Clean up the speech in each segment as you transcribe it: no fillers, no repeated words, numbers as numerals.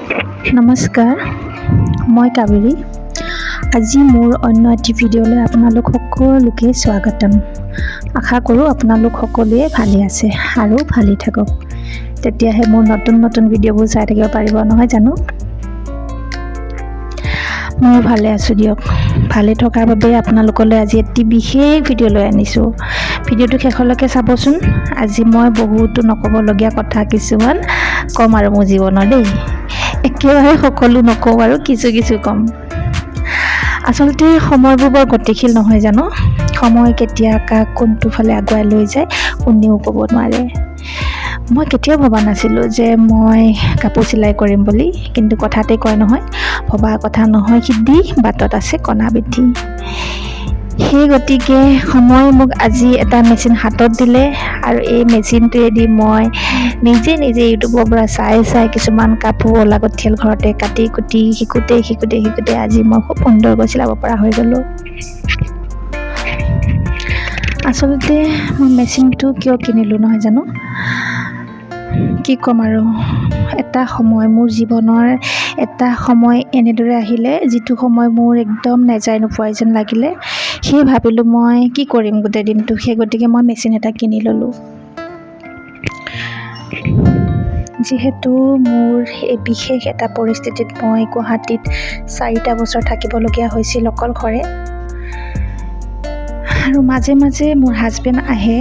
নমস্কাৰ, মই কাবেৰী। আজি মোৰ অন্য এটি ভিডিঅ'লৈ আপোনালোক সকলোকে স্বাগতম। আশা কৰোঁ আপোনালোক সকলোৱে ভালে আছে আৰু ভালেই থাকক, তেতিয়াহে মোৰ নতুন ভিডিঅ'বোৰ চাই থাকিব পাৰিব, নহয় জানো? মই ভালে আছোঁ দিয়ক। ভালে থকাৰ বাবে আপোনালোকলৈ আজি এটি বিশেষ ভিডিঅ' লৈ আনিছোঁ। ভিডিঅ'টো শেষলৈকে চাবচোন। আজি মই বহুতো নক'বলগীয়া কথা কিছুমান ক'ম আৰু মোৰ জীৱনৰ দেই। একেবাৰে সকলো নকওঁ আৰু কিছু ক'ম। আচলতে সময়বোৰ বৰ গতিশীল নহয় জানো? সময় কেতিয়া কাক কোনটো ফালে আগুৱাই লৈ যায় কোনেও ক'ব নোৱাৰে। মই কেতিয়াও ভবা নাছিলোঁ যে মই কাপোৰ চিলাই কৰিম বুলি, কিন্তু কথাতে কয় নহয়, ভবা কথা নহয় সিদ্ধি, বাটত আছে কণা বিধি। সেই গতিকে সময় মোক আজি এটা মেচিন হাতত দিলে আৰু এই মেচিনটোৱেদি মই নিজে ইউটিউবৰ পৰা চাই কিছুমান কাপোৰ অলাগতিয়াল ঘৰতে কাটি কুটি শিকোঁতে আজি মই খুব সুন্দৰকৈ চিলাব পৰা হৈ গ'লোঁ। আচলতে মই মেচিনটো কিয় কিনিলোঁ নহয় জানো? কি ক'ম আৰু, এটা সময় মোৰ জীৱনৰ এটা সময় এনেদৰে আহিলে যিটো সময় মোৰ একদম নেযায় নোপোৱাই যেন লাগিলে। সেই ভাবিলোঁ মই কি কৰিম গোটেই দিনটো, সেই গতিকে মই মেচিন এটা কিনি ল'লোঁ। যিহেতু মোৰ এই বিশেষ এটা পৰিস্থিতিত মই গুৱাহাটীত 4টা বছৰ থাকিবলগীয়া হৈছিল অকলশৰে, আৰু মাজে মোৰ হাজবেণ্ড আহে।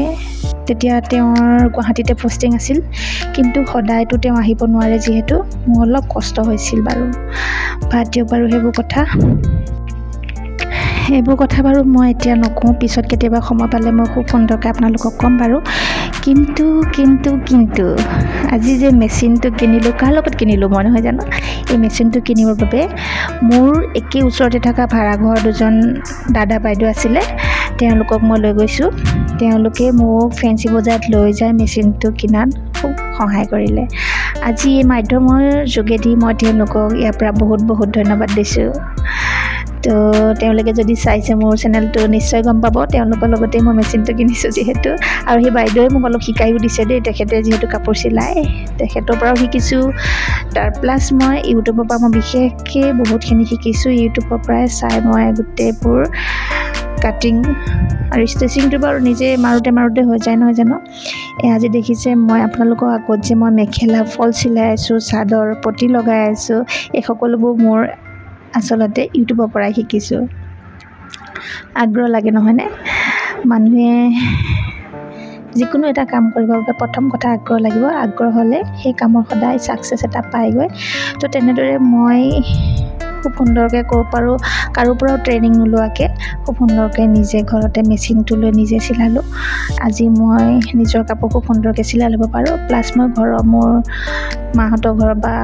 তেতিয়া তেওঁৰ গুৱাহাটীতে পষ্টিং আছিল, কিন্তু সদায়তো তেওঁ আহিব নোৱাৰে, যিহেতু মোৰ অলপ কষ্ট হৈছিল বাৰু। বাদ দিয়ক বাৰু সেইবোৰ কথা বাৰু মই এতিয়া নকওঁ, পিছত কেতিয়াবা সময় পালে মই খুব সুন্দৰকৈ আপোনালোকক ক'ম বাৰু। কিন্তু আজি যে মেচিনটো কিনিলোঁ, কাৰ লগত কিনিলোঁ মই নহয় জানো? এই মেচিনটো কিনিবৰ বাবে মোৰ একে ওচৰতে থকা ভাড়াঘৰ দুজন দাদা বাইদেউ আছিলে, তেওঁলোকক মই লৈ গৈছোঁ। তেওঁলোকে মোক ফেঞ্চি বজাৰত লৈ যায় মেচিনটো কিনাত খুব সহায় কৰিলে। আজি এই মাধ্যমৰ যোগেদি মই তেওঁলোকক ইয়াৰ পৰা বহুত ধন্যবাদ দিছোঁ। তো তেওঁলোকে যদি চাইছে মোৰ চেনেলটো নিশ্চয় গম পাব, তেওঁলোকৰ লগতে মই মেচিনটো কিনিছোঁ যিহেতু। আৰু সেই বাইদেৱে মোক অলপ শিকাইও দিছে দেই, তেখেতে যিহেতু কাপোৰ চিলাই, তেখেতৰ পৰাও শিকিছোঁ। তাৰ প্লাছ মই ইউটিউবৰ পৰা মই বিশেষকৈ বহুতখিনি শিকিছোঁ। ইউটিউবৰ পৰাই চাই মই গোটেইবোৰ কাটিং আৰু ষ্টিচিংটো বাৰু নিজে মাৰোতে হৈ যায় নহয় জানো? আজি দেখিছে মই আপোনালোকৰ আগত যে মই মেখেলা ফল চিলাই আছোঁ, চাদৰ পতি লগাই আছোঁ, এই সকলোবোৰ মোৰ আচলতে ইউটিউবৰ পৰাই শিকিছোঁ। আগ্ৰহ লাগে নহয়নে? মানুহে যিকোনো এটা কাম কৰিবৰ বাবে প্ৰথম কথা আগ্ৰহ লাগিব। আগ্ৰহ হ'লে সেই কামৰ সদায় ছাকচেছ এটা পায়গৈ। তো তেনেদৰে মই খুব সুন্দৰকৈ কৰিব পাৰোঁ, কাৰো পৰাও ট্ৰেইনিং নোলোৱাকৈ খুব সুন্দৰকৈ নিজে ঘৰতে মেচিনটো লৈ নিজে চিলালোঁ। আজি মই নিজৰ কাপোৰ খুব সুন্দৰকৈ চিলাই ল'ব পাৰোঁ। প্লাছ মই মোৰ মাহঁতৰ ঘৰৰ বা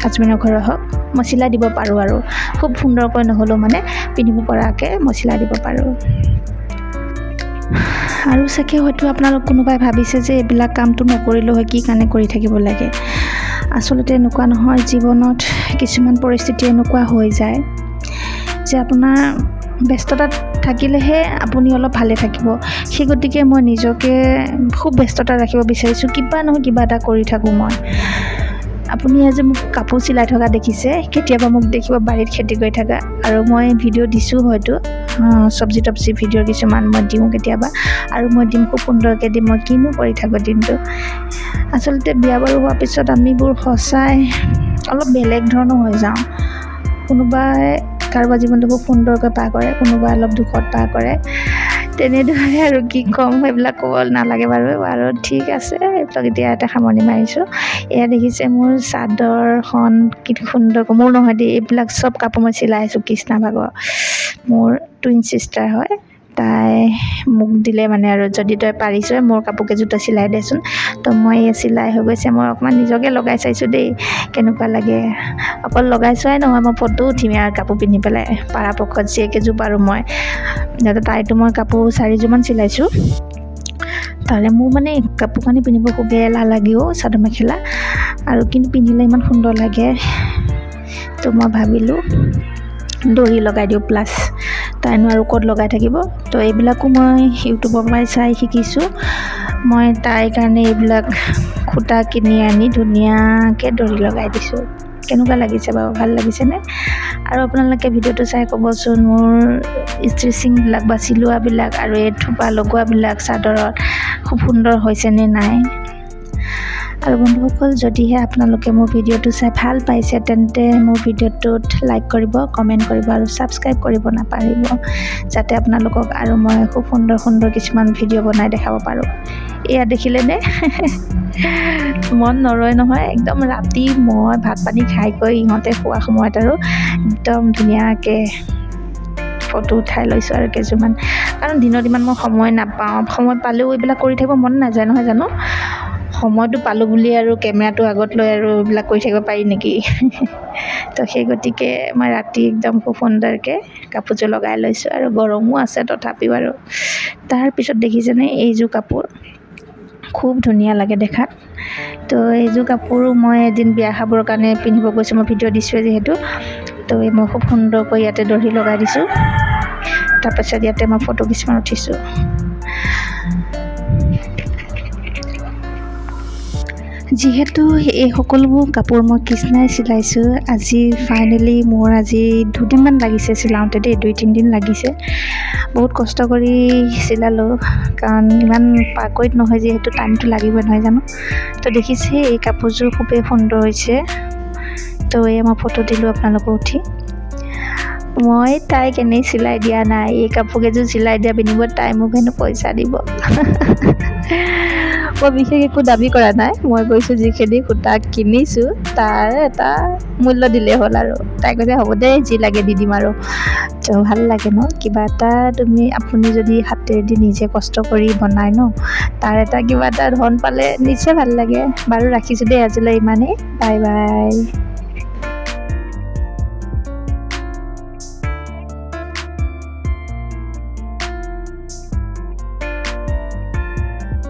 হাজবেণ্ডৰ ঘৰৰ হওক মই চিলাই দিব পাৰোঁ, আৰু খুব সুন্দৰকৈ নহ'লেও মানে পিন্ধিব পৰাকৈ মই চিলাই দিব পাৰোঁ। আৰু চাগে হয়তো আপোনালোক কোনোবাই ভাবিছে যে এইবিলাক কামটো নকৰিলেও হয়, কি কাৰণে কৰি থাকিব লাগে। আচলতে এনেকুৱা নহয়, জীৱনত কিছুমান পৰিস্থিতি এনেকুৱা হৈ যায় যে আপোনাৰ ব্যস্ততাত থাকিলেহে আপুনি অলপ ভালে থাকিব। সেই গতিকে মই নিজকে খুব ব্যস্ততা ৰাখিব বিচাৰিছোঁ, কিবা নহয় কিবা এটা কৰি থাকোঁ মই। আপুনি আজি মোক কাপোৰ চিলাই থকা দেখিছে, কেতিয়াবা মোক দেখিব বাৰীত খেতি কৰি থকা, আৰু মই ভিডিঅ' দিছোঁ হয়তো, চব্জি ভিডিঅ' কিছুমান মই দিওঁ কেতিয়াবা, আৰু মই দিম খুব সুন্দৰকৈ দিম। মই কিনো কৰি থাকোঁ দিনটো। আচলতে বিয়া বাৰু হোৱাৰ পিছত আমিবোৰ সঁচাই অলপ বেলেগ ধৰণৰ হৈ যাওঁ। কোনোবাই কাৰোবাৰ জীৱনটো খুব সুন্দৰকৈ পাৰ কৰে, কোনোবাই অলপ দুখত পাৰ কৰে, তেনেদৰে আৰু কি ক'ম, সেইবিলাক ক'ব নালাগে বাৰু। আৰু ঠিক আছে, এইবিলাক এতিয়া এটা সামৰণি মাৰিছোঁ। এয়া দেখিছে মোৰ চাদৰখন কি সুন্দৰকৈ, মোৰ নহয় দেই, এইবিলাক চব কাপোৰ মই চিলাই আছোঁ। কৃষ্ণা ভাগৰ মোৰ টুইন ছিষ্টাৰ হয়, তাই মোক দিলে মানে, আৰু যদি তই পাৰিছ মোৰ কাপোৰ কেইযোৰ তই চিলাই দেচোন। তো মই চিলাই হৈ গৈছে, মই অকণমান নিজকে লগাই চাইছোঁ দেই কেনেকুৱা লাগে। অকল লগাই চোৱাই নহয়, মই ফটো উঠিম আৰু কাপোৰ পিন্ধি পেলাই পৰাপক্ষত যিকেইযোৰ পাৰোঁ মই। তাইতো মই কাপোৰ 4যোৰমান চিলাইছোঁ। তাৰে মোৰ মানে কাপোৰ কানি পিন্ধিব খুবেই এলাহ লাগেও, চাদৰ মেখেলা, আৰু কিন্তু পিন্ধিলে ইমান সুন্দৰ লাগে। তো মই ভাবিলোঁ দহি লগাই দিওঁ, প্লাছ তাইনো আৰু ক'ত লগাই থাকিব। তো এইবিলাকো মই ইউটিউবৰ পৰাই চাই শিকিছোঁ। মই তাইৰ কাৰণে এইবিলাক সূতা কিনি আনি ধুনীয়াকৈ দহি লগাই দিছোঁ। কেনেকুৱা লাগিছে বাৰু, ভাল লাগিছেনে? আৰু আপোনালোকে ভিডিঅ'টো চাই ক'বচোন মোৰ ষ্টিচিংবিলাক বা চিলোৱাবিলাক আৰু এই থোপা লগোৱাবিলাক চাদৰত খুব সুন্দৰ হৈছেনে নাই। আৰু বন্ধুসকল, যদিহে আপোনালোকে মোৰ ভিডিঅ'টো চাই ভাল পাইছে তেন্তে মোৰ ভিডিঅ'টোত লাইক কৰিব, কমেণ্ট কৰিব আৰু ছাবস্ক্ৰাইব কৰিব নাপাহৰিব, যাতে আপোনালোকক আৰু মই খুব সুন্দৰ সুন্দৰ কিছুমান ভিডিঅ' বনাই দেখাব পাৰোঁ। এয়া দেখিলেনে? মন নৰয় নহয়, একদম ৰাতি মই ভাত পানী খাই কৈ ইহঁতে শোৱা সময়ত আৰু একদম ধুনীয়াকৈ ফটো উঠাই লৈছোঁ আৰু কিছুমান, কাৰণ দিনত ইমান মই সময় নাপাওঁ, সময় পালেও এইবিলাক কৰি থাকিব মন নাযায় নহয় জানো। সময়টো পালোঁ বুলি আৰু কেমেৰাটো আগত লৈ আৰু এইবিলাক কৰি থাকিব পাৰি নেকি। তো সেই গতিকে মই ৰাতি একদম খুব সুন্দৰকৈ কাপোৰযোৰ লগাই লৈছোঁ আৰু গৰমো আছে তথাপিও। আৰু তাৰপিছত দেখিছেনে এইযোৰ কাপোৰ, খুব ধুনীয়া লাগে দেখাত। তো এইযোৰ কাপোৰো মই এদিন বিয়া খাবৰ কাৰণে পিন্ধিব গৈছোঁ, মই ভিডিঅ' দিছোঁৱে যিহেতু। তো মই খুব সুন্দৰকৈ ইয়াতে দহি লগাই দিছোঁ, তাৰপাছত ইয়াতে মই ফটো কিছুমান উঠিছোঁ। যিহেতু এই সকলোবোৰ কাপোৰ মই কৃষ্ণাই চিলাইছোঁ, আজি ফাইনেলি মোৰ আজি 2 দিনমান লাগিছে চিলাওঁতে দেই, 2-3 দিন লাগিছে। বহুত কষ্ট কৰি চিলালোঁ, কাৰণ ইমান পাকৈত নহয় যিহেতু টাইমটো লাগিবই নহয় জানো। তো দেখিছে এই কাপোৰযোৰ খুবেই সুন্দৰ হৈছে। তো এই মই ফটো দিলোঁ আপোনালোকক উঠি। মই তাইক এনেই চিলাই দিয়া নাই, এই কাপোৰ কেইযোৰ চিলাই দিয়া বিনিময়ত তাই মোক হেনো পইচা দিব। মই বিশেষ একো দাবী কৰা নাই, মই কৈছোঁ যিখিনি সূতা কিনিছোঁ তাৰ এটা মূল্য দিলেই হ'ল। আৰু তাই কৈছে হ'ব দে, যি লাগে দি দিম আৰু। তো ভাল লাগে ন, কিবা এটা আপুনি যদি হাতেদি নিজে কষ্ট কৰি বনায় ন, তাৰ এটা কিবা এটা ধন পালে নিশ্চয় ভাল লাগে। বাৰু ৰাখিছোঁ দেই আজিলৈ ইমানেই, বাই বাই।